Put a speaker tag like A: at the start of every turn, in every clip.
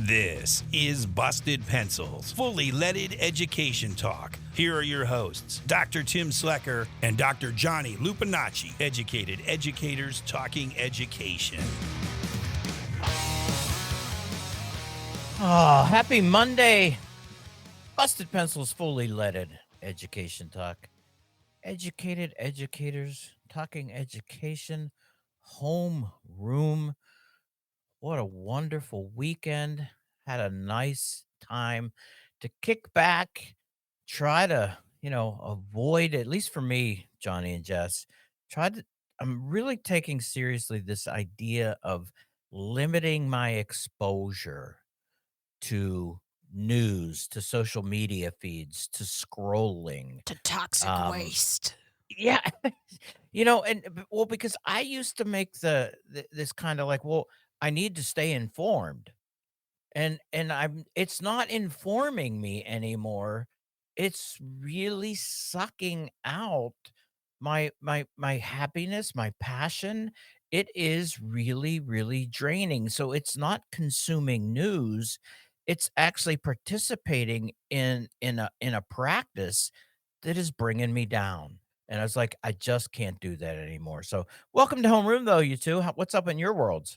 A: This is Busted Pencils, fully leaded education talk. Here are your hosts, Dr. Tim Slecker and Dr. Johnny Lupinacci, educated educators talking education.
B: Oh, happy Monday. Busted Pencils, fully leaded education talk. Educated educators talking education. Home room. What a wonderful weekend. Had a nice time to kick back, try to, avoid, at least for me, Johnny and Jess, I'm really taking seriously this idea of limiting my exposure to news, to social media feeds, to scrolling.
C: To toxic
B: Um,
C: waste.
B: yeah, because I used to make this kind of like, well, I need to stay informed, and it's not informing me anymore. It's really sucking out my happiness, my passion. It is really, really draining. So it's not consuming news. It's actually participating in a practice that is bringing me down. And I was like, I just can't do that anymore. So welcome to homeroom though, you two. What's up in your worlds,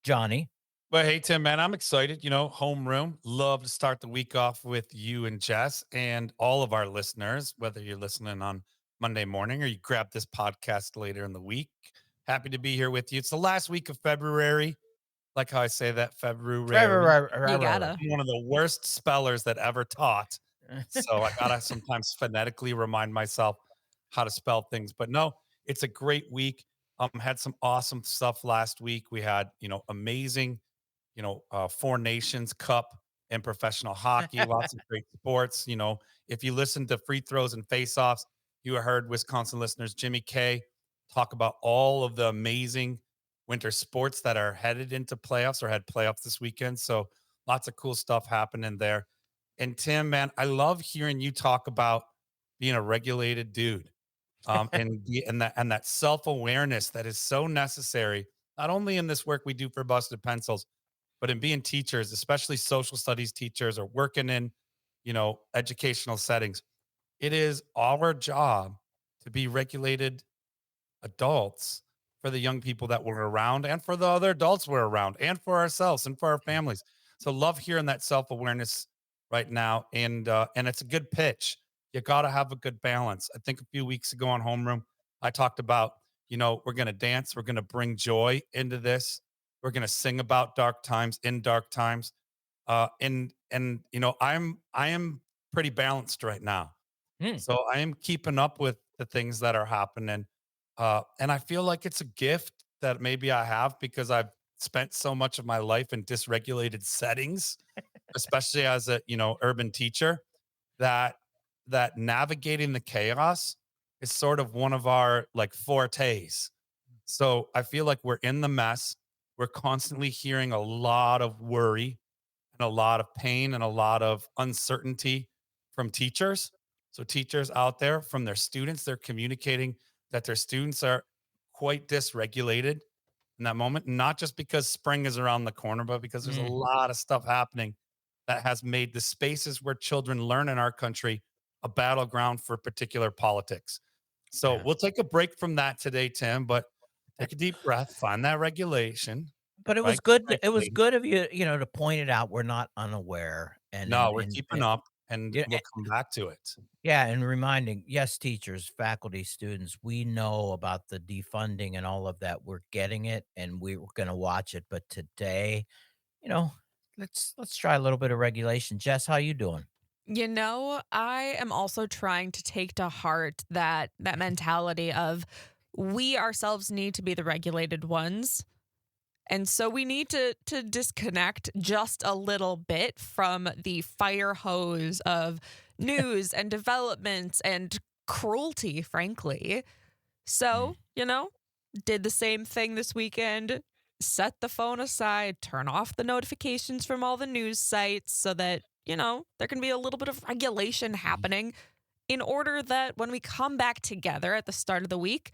B: Johnny?
D: But hey, Tim, man, I'm excited. Homeroom. Love to start the week off with you and Jess and all of our listeners, whether you're listening on Monday morning or you grab this podcast later in the week. Happy to be here with you. It's the last week of February. Like how I say that, February.
C: You gotta.
D: I'm one of the worst spellers that ever taught. So I gotta sometimes phonetically remind myself how to spell things. But no, it's a great week. Had some awesome stuff last week. We had, amazing Four Nations Cup in professional hockey, lots of great sports. If you listen to free throws and faceoffs, you heard Wisconsin listeners Jimmy K talk about all of the amazing winter sports that are headed into playoffs or had playoffs this weekend. So lots of cool stuff happening there. And Tim, man, I love hearing you talk about being a regulated dude. And that self-awareness that is so necessary, not only in this work we do for Busted Pencils, but in being teachers, especially social studies teachers or working in, educational settings. It is our job to be regulated adults for the young people that we're around and for the other adults we're around and for ourselves and for our families. So love hearing that self-awareness right now. And it's a good pitch. You got to have a good balance. I think a few weeks ago on homeroom, I talked about, we're going to dance. We're going to bring joy into this. We're going to sing about dark times in dark times. I am pretty balanced right now.
B: Hmm.
D: So I am keeping up with the things that are happening. And I feel like it's a gift that maybe I have because I've spent so much of my life in dysregulated settings, especially as a, urban teacher, that navigating the chaos is sort of one of our like fortes. So I feel like we're in the mess. We're constantly hearing a lot of worry and a lot of pain and a lot of uncertainty from teachers. So teachers out there from their students, they're communicating that their students are quite dysregulated in that moment, not just because spring is around the corner, but because there's a
B: Mm.
D: lot of stuff happening that has made the spaces where children learn in our country a battleground for particular politics. So
B: Yeah.
D: we'll take a break from that today, Tim, but take a deep breath, find that regulation,
B: But it was
D: right?
B: good it was
D: Regulating.
B: good of you, to point it out. We're not unaware
D: No, we're keeping up and
B: yeah,
D: we'll come back to it.
B: yeah, and reminding, yes, teachers, faculty, students, we know about the defunding and all of that. We're getting it and we're gonna watch it. But today, you know, let's try a little bit of regulation. Jess, how you doing?
C: I am also trying to take to heart that mentality of we ourselves need to be the regulated ones. And so we need to disconnect just a little bit from the fire hose of news and developments and cruelty, frankly.
B: Mm.
C: So, did the same thing this weekend. Set the phone aside, turn off the notifications from all the news sites so that, there can be a little bit of regulation happening in order that when we come back together at the start of the week,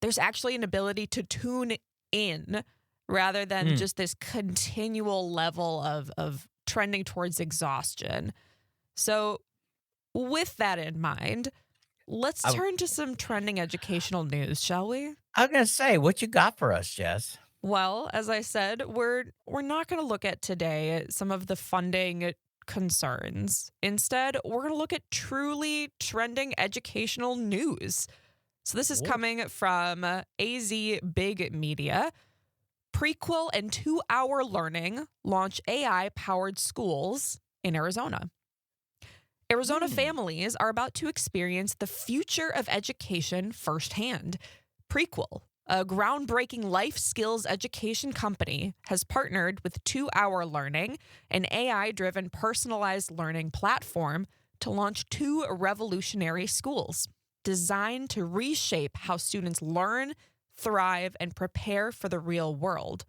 C: there's actually an ability to tune in rather than
B: Mm.
C: just this continual level of trending towards exhaustion. So, with that in mind, let's
B: I, w-
C: turn to some trending educational news, shall we?
B: I was gonna say, what you got for us, Jess?
C: Well, as I said, we're not going to look at today some of the funding concerns. Instead, we're going to look at truly trending educational news. So this is
B: Whoa.
C: coming from AZ Big Media. Prequel and 2-hour learning launch AI-powered schools in Arizona. Arizona
B: Hmm.
C: families are about to experience the future of education firsthand. Prequel, a groundbreaking life skills education company, has partnered with 2-hour Learning, an AI driven personalized learning platform, to launch 2 revolutionary schools designed to reshape how students learn, thrive, and prepare for the real world.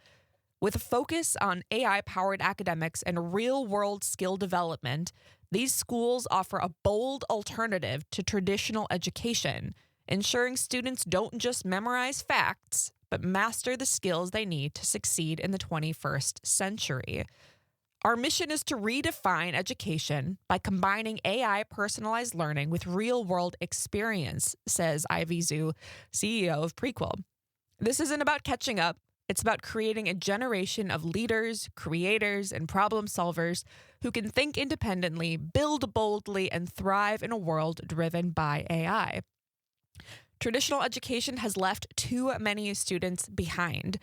C: With a focus on AI powered academics and real world skill development, these schools offer a bold alternative to traditional education, ensuring students don't just memorize facts, but master the skills they need to succeed in the 21st century. Our mission is to redefine education by combining AI personalized learning with real world experience, says Ivy Zhu, CEO of Prequel. This isn't about catching up. It's about creating a generation of leaders, creators, and problem solvers who can think independently, build boldly, and thrive in a world driven by AI. Traditional education has left too many students behind.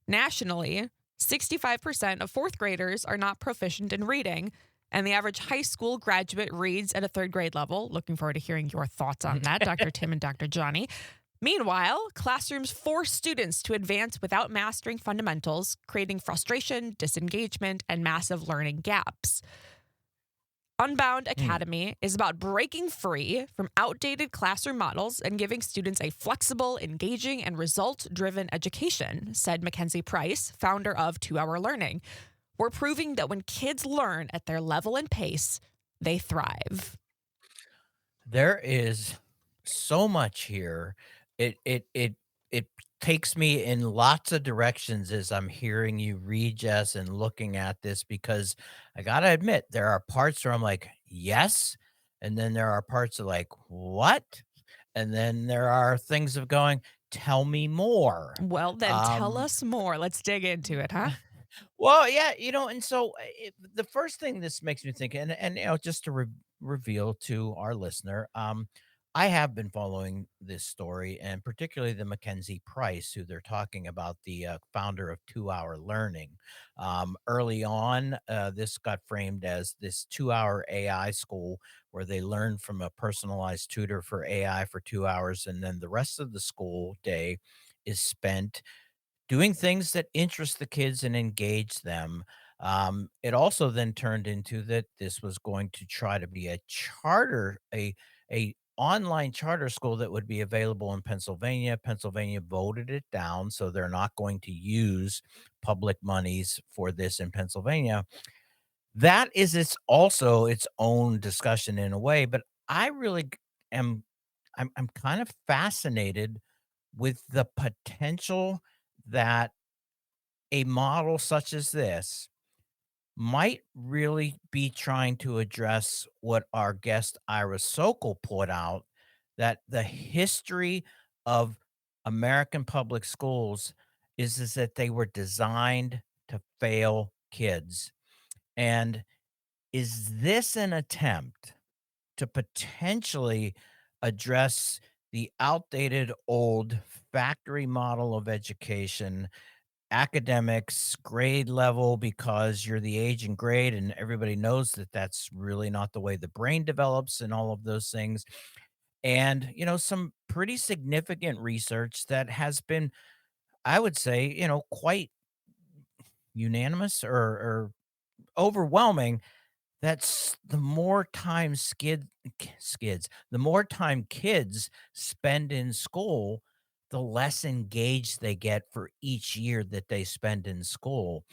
C: Nationally, 65% of fourth graders are not proficient in reading, and the average high school graduate reads at a third grade level. Looking forward to hearing your thoughts on that, Dr. Tim and Dr. Johnny. Meanwhile, classrooms force students to advance without mastering fundamentals, creating frustration, disengagement, and massive learning gaps. Unbound Academy is about breaking free from outdated classroom models and giving students a flexible, engaging, and result-driven education, said Mackenzie Price, founder of 2-hour Learning. We're proving that when kids learn at their level and pace, they thrive.
B: There is so much here. It takes me in lots of directions as I'm hearing you read, Jess, and looking at this because I gotta admit there are parts where I'm like, yes, and then there are parts of like, what? And then there are things of going, tell me more.
C: Well, then tell
B: Um,
C: us more. Let's dig into it, huh?
B: well, yeah, and so the first thing this makes me think, and just to reveal to our listener, I have been following this story, and particularly the Mackenzie Price, who they're talking about, the founder of 2-hour Learning. Early on, this got framed as this 2-hour AI school where they learn from a personalized tutor for AI for 2 hours, and then the rest of the school day is spent doing things that interest the kids and engage them. It also then turned into that this was going to try to be a charter, a online charter school that would be available in Pennsylvania. Pennsylvania voted it down, so they're not going to use public monies for this in Pennsylvania. That is also its own discussion in a way, but I really am I'm kind of fascinated with the potential that a model such as this might really be trying to address what our guest Ira Sokol put out, that the history of American public schools is that they were designed to fail kids. And is this an attempt to potentially address the outdated old factory model of education, academics, grade level, because you're the age and grade, and everybody knows that that's really not the way the brain develops and all of those things. And, some pretty significant research that has been, I would say, quite unanimous or overwhelming. That's the more time the more time kids spend in school, the less engaged they get for each year that they spend in school.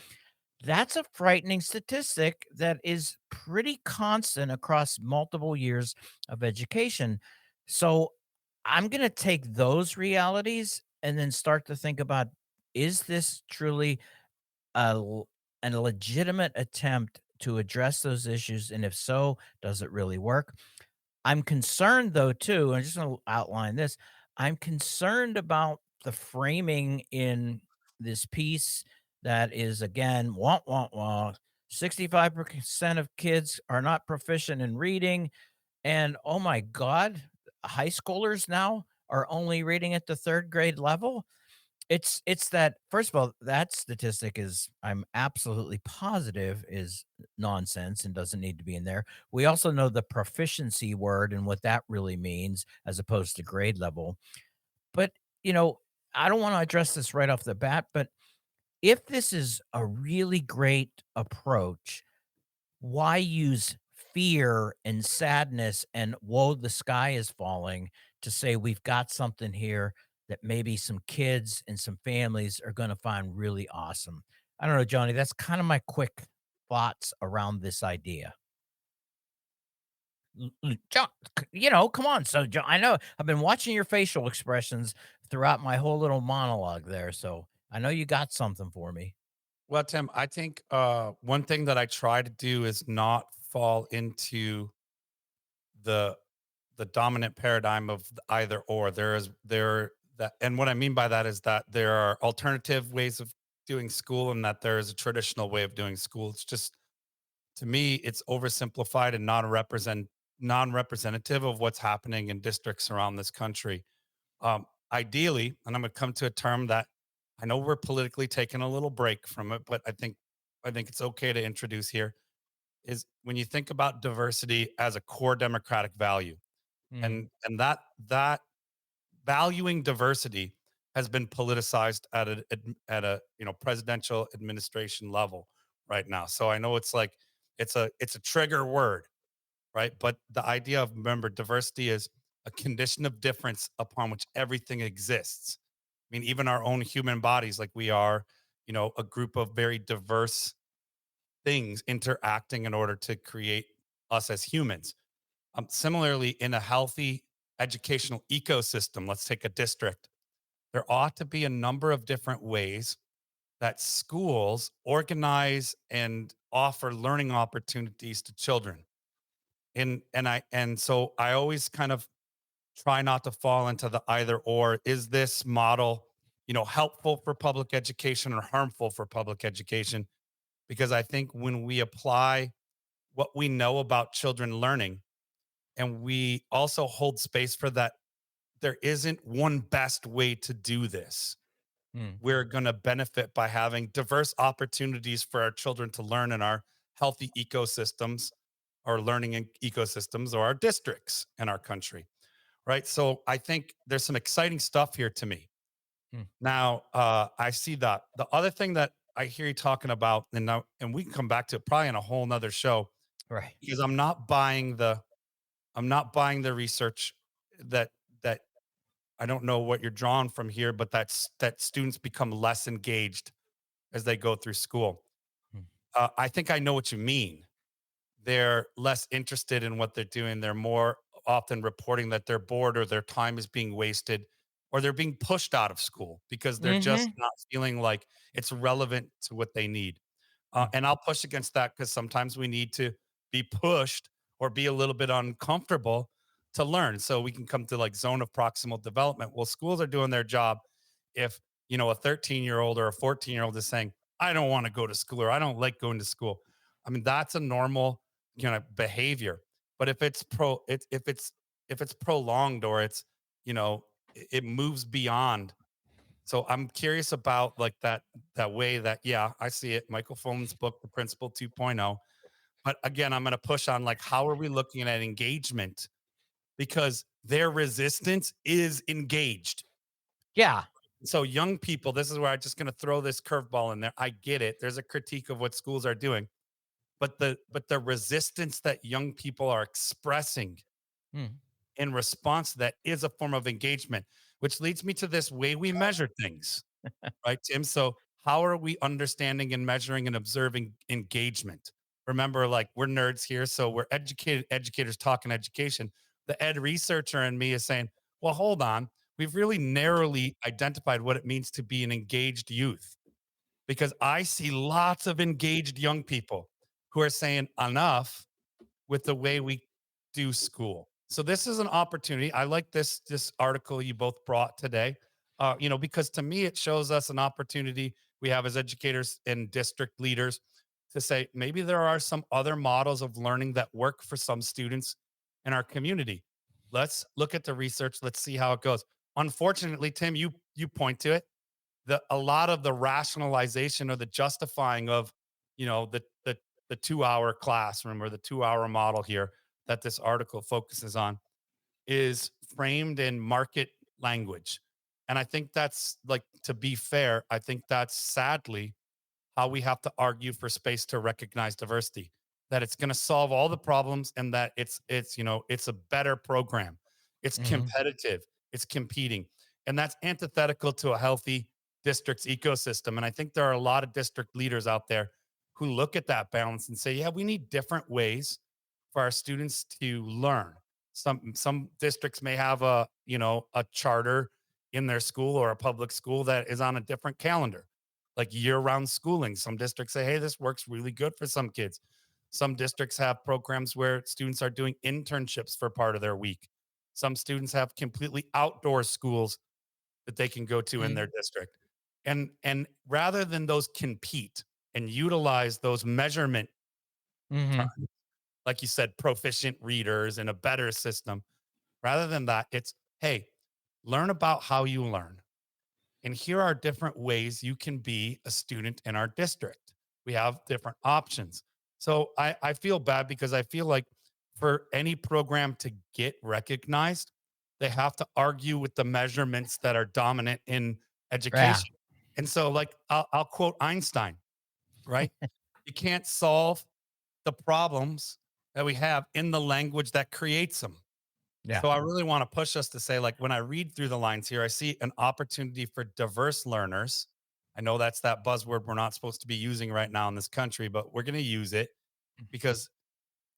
B: That's a frightening statistic that is pretty constant across multiple years of education. So I'm going to take those realities and then start to think about Is this truly a legitimate attempt to address those issues? And if so, does it really work? I'm concerned though too, and I just want to outline this. I'm concerned about the framing in this piece that is again, wah, wah, wah. 65% of kids are not proficient in reading. And oh my God, high schoolers now are only reading at the third grade level. It's that first of all, that statistic is I'm absolutely positive is nonsense and doesn't need to be in there. We also know the proficiency word and what that really means as opposed to grade level. But, you know, I don't want to address this right off the bat, but if this is a really great approach, why use fear and sadness and "Whoa, the sky is falling" to say we've got something here that maybe some kids and some families are gonna find really awesome? I don't know, Johnny, that's kinda my quick thoughts around this idea. John, come on. So, John, I know I've been watching your facial expressions throughout my whole little monologue there, so I know you got something for me.
D: Well, Tim, I think one thing that I try to do is not fall into the the dominant paradigm of the either or. There that, and what I mean by that is that there are alternative ways of doing school, and that there is a traditional way of doing school. It's just, to me, it's oversimplified and non-representative of what's happening in districts around this country. Ideally, and I'm going to come to a term that I know we're politically taking a little break from it, but I think it's okay to introduce here, is when you think about diversity as a core democratic value,
B: Mm,
D: and that valuing diversity has been politicized at a presidential administration level right now. So I know it's like it's a trigger word, right? But the idea of, remember, diversity is a condition of difference upon which everything exists. I mean, even our own human bodies, like we are, a group of very diverse things interacting in order to create us as humans. Similarly, in a healthy educational ecosystem, let's take a district, there ought to be a number of different ways that schools organize and offer learning opportunities to children. And so I always kind of try not to fall into the either or. Is this model, helpful for public education or harmful for public education? Because I think when we apply what we know about children learning, and we also hold space for that, there isn't one best way to do this.
B: mm.
D: We're going to benefit by having diverse opportunities for our children to learn in our healthy ecosystems, our learning ecosystems, or our districts in our country. Right. So I think there's some exciting stuff here to me.
B: Hmm.
D: Now, I see that. The other thing that I hear you talking about, and we can come back to it probably in a whole nother show,
B: Right.
D: because I'm not buying the research that I don't know what you're drawing from here, but that students become less engaged as they go through school.
B: Hmm.
D: I think I know what you mean. They're less interested in what they're doing. They're more often reporting that they're bored, or their time is being wasted, or they're being pushed out of school because they're just
B: Mhm.
D: not feeling like it's relevant to what they need.
B: Mm.
D: And I'll push against that, because sometimes we need to be pushed or be a little bit uncomfortable to learn, so we can come to like zone of proximal development. Well, schools are doing their job. If a 13-year-old or a 14-year-old is saying, I don't want to go to school, or I don't like going to school, I mean, that's a normal behavior. But if it's prolonged, or it's it moves beyond. So I'm curious about like that way that, yeah, I see it. Michael Fulman's book, The Principle 2.0. But again, I'm going to push on, like, how are we looking at engagement? Because their resistance is engaged.
B: Yeah.
D: So young people, this is where I'm just going to throw this curveball in there. I get it. There's a critique of what schools are doing, but the resistance that young people are expressing
B: Mm.
D: in response to that is a form of engagement, which leads me to this way we measure things. Right, Tim? So, how are we understanding and measuring and observing engagement? Remember, like, we're nerds here, so we're educated educators talking education. The ed researcher in me is saying, well, hold on. we've really narrowly identified what it means to be an engaged youth, because I see lots of engaged young people who are saying enough with the way we do school. So this is an opportunity. I like this article you both brought today. Because to me it shows us an opportunity we have as educators and district leaders to say maybe there are some other models of learning that work for some students in our community. Let's look at the research. Let's see how it goes. Unfortunately, Tim, you point to it. A lot of the rationalization or the justifying of, the 2 hour classroom or the 2 hour model here that this article focuses on is framed in market language. And I think that's, like, to be fair, I think that's sadly how we have to argue for space to recognize diversity, that it's going to solve all the problems and that it's a better program. It's
B: Mhm.
D: competitive, it's competing. And that's antithetical to a healthy district's ecosystem. And I think there are a lot of district leaders out there who look at that balance and say, yeah, we need different ways for our students to learn. Some districts may have a charter in their school or a public school that is on a different calendar, like year-round schooling. Some districts say, hey, this works really good for some kids. Some districts have programs where students are doing internships for part of their week. Some students have completely outdoor schools that they can go to in
B: Mhm.
D: their district. And rather than those compete and utilize those measurement
B: Mhm.
D: terms, like you said, proficient readers and a better system, rather than that, it's, hey, learn about how you learn. And here are different ways you can be a student in our district. We have different options. So I feel bad because I feel like for any program to get recognized, they have to argue with the measurements that are dominant in
B: Yeah.
D: education. And so, like, I'll quote Einstein, right? You can't solve the problems that we have in the language that creates them.
B: Yeah.
D: So I really want to push us to say, like, when I read through the lines here, I see an opportunity for diverse learners. I know that's that buzzword we're not supposed to be using right now in this country, but we're going to use it because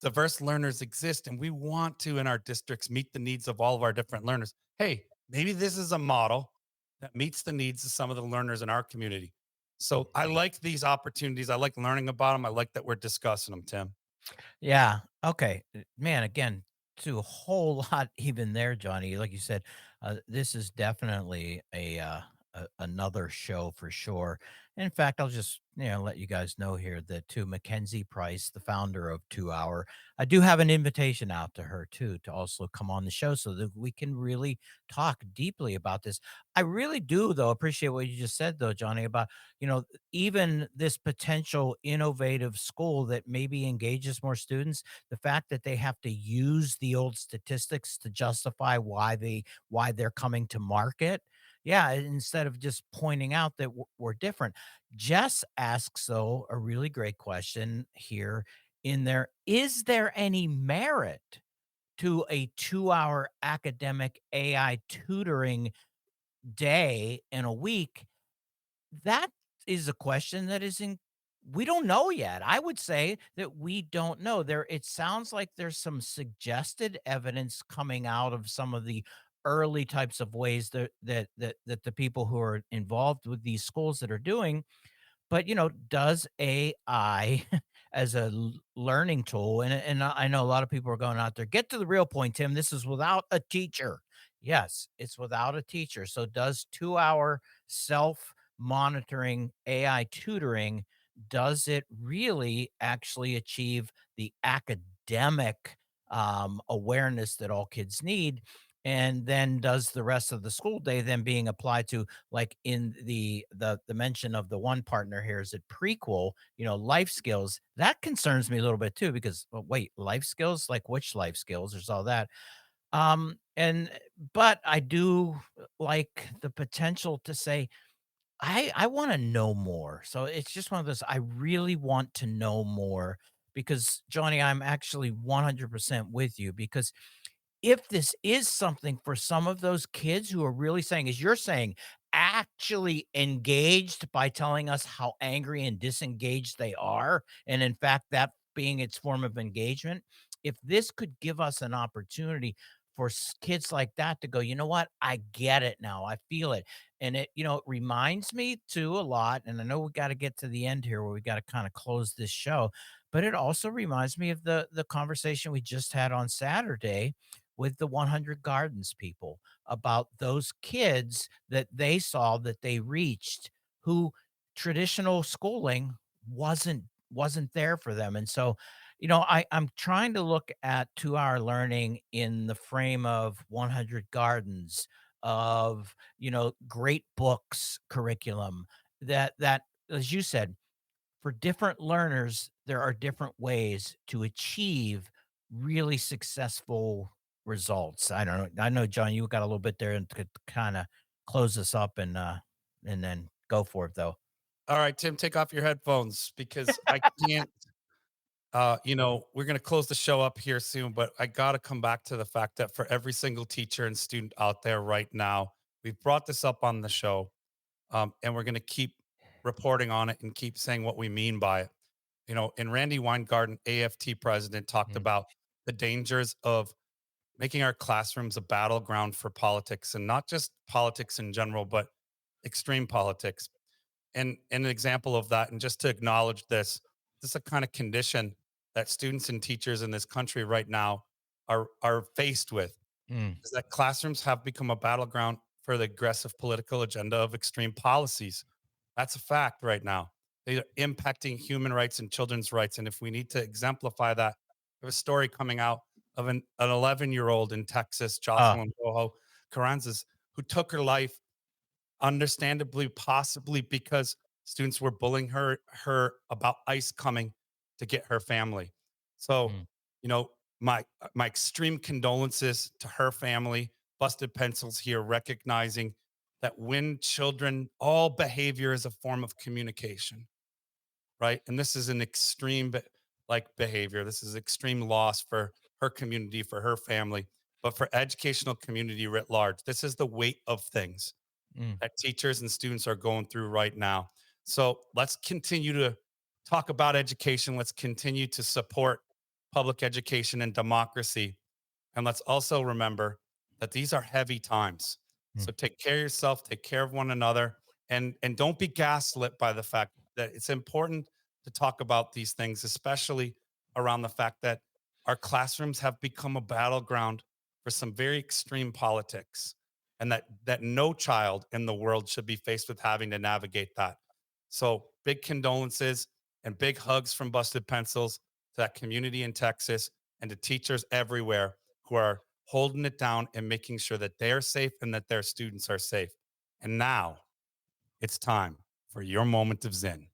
D: diverse learners exist and we want to, in our districts, meet the needs of all of our different learners. Hey, maybe this is a model that meets the needs of some of the learners in our community. So I like these opportunities. I like learning about them. I like that we're discussing them, Tim.
B: Yeah. Okay. Man, again, to a whole lot even there, Johnny. Like you said, this is definitely another show for sure. In fact, I'll just let you guys know here that to Mackenzie Price, the founder of 2 Hour, I do have an invitation out to her too to also come on the show so that we can really talk deeply about this. I really do though appreciate what you just said though, Johnny, about you know even this potential innovative school that maybe engages more students, the fact that they have to use the old statistics to justify why they're coming to market. Yeah, instead of just pointing out that we're different. Jess asks though a really great question here in there. Is there any merit to a 2 hour academic AI tutoring day in a week? That is a question that is in we don't know yet. I would say that we don't know. It sounds like there's some suggested evidence coming out of some of the early types of ways that the people who are involved with these schools that are doing. But, does AI as a learning tool, and I know a lot of people are going out there, get to the real point, Tim. This is without a teacher. Yes, it's without a teacher. So does 2 hour self monitoring AI tutoring, does it really actually achieve the academic awareness that all kids need? And then does the rest of the school day then being applied to, like in the mention of the one partner here, is it prequel, life skills? That concerns me a little bit too, because well, wait, life skills? Like which life skills? There's all that. And but I do like the potential to say, I want to know more. So it's just one of those, I really want to know more because Johnny, I'm actually 100% with you because if this is something for some of those kids who are really saying, as you're saying, actually engaged by telling us how angry and disengaged they are, and in fact, that being its form of engagement, if this could give us an opportunity for kids like that to go, you know what? I get it now. I feel it. And it reminds me too a lot. And I know we got to get to the end here where we got to kind of close this show, but it also reminds me of the conversation we just had on Saturday with the 100 Gardens people about those kids that they saw that they reached who traditional schooling wasn't there for them. And so, I'm trying to look at 2-hour learning in the frame of 100 Gardens, of, great books curriculum that, as you said, for different learners, there are different ways to achieve really successful results. I don't know. I know, John, you got a little bit there and could kind of close us up and then go for it though.
D: All right, Tim, take off your headphones because I can't. We're going to close the show up here soon, but I got to come back to the fact that for every single teacher and student out there right now, we've brought this up on the show, and we're going to keep reporting on it and keep saying what we mean by it. And Randy Weingarten, AFT president, talked
B: Mm.
D: about the dangers of making our classrooms a battleground for politics, and not just politics in general, but extreme politics. And an example of that, and just to acknowledge this is a kind of condition that students and teachers in this country right now are faced with,
B: Mm.
D: is that classrooms have become a battleground for the aggressive political agenda of extreme policies. That's a fact right now. They are impacting human rights and children's rights. And if we need to exemplify that, there's a story coming out of an 11-year-old in Texas, Jocelyn Rojo Carranzas, who took her life, understandably, possibly because students were bullying her about ICE coming to get her family. So,
B: Mm.
D: my extreme condolences to her family. Busted Pencils here, recognizing that when children, all behavior is a form of communication, right? And this is an extreme behavior. This is extreme loss for her community, for her family, but for educational community writ large. This is the weight of things
B: Mm.
D: that teachers and students are going through right now. So let's continue to talk about education. Let's continue to support public education and democracy. And let's also remember that these are heavy times.
B: Mm.
D: So take care of yourself, take care of one another, and don't be gaslit by the fact that it's important to talk about these things, especially around the fact that our classrooms have become a battleground for some very extreme politics, and that no child in the world should be faced with having to navigate that. So big condolences and big hugs from Busted Pencils to that community in Texas and to teachers everywhere who are holding it down and making sure that they're safe and that their students are safe. And now it's time for your moment of Zen.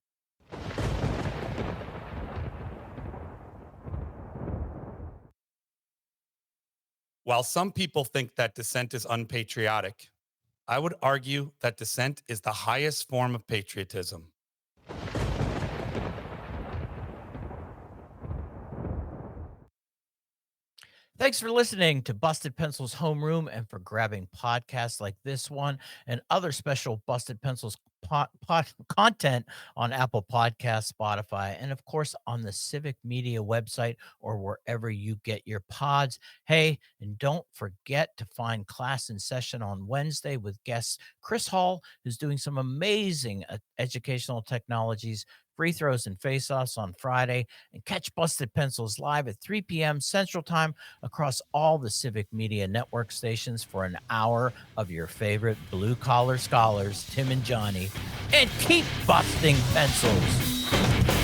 D: While some people think that dissent is unpatriotic, I would argue that dissent is the highest form of patriotism.
B: Thanks for listening to Busted Pencils Homeroom and for grabbing podcasts like this one and other special Busted Pencils content on Apple Podcasts, Spotify, and of course on the Civic Media website or wherever you get your pods. Hey, and don't forget to find Class in Session on Wednesday with guest Chris Hall, who's doing some amazing educational technologies, free throws and face-offs on Friday, and catch Busted Pencils live at 3 p.m. Central Time across all the Civic Media Network stations for an hour of your favorite blue-collar scholars, Tim and Johnny, and keep busting pencils.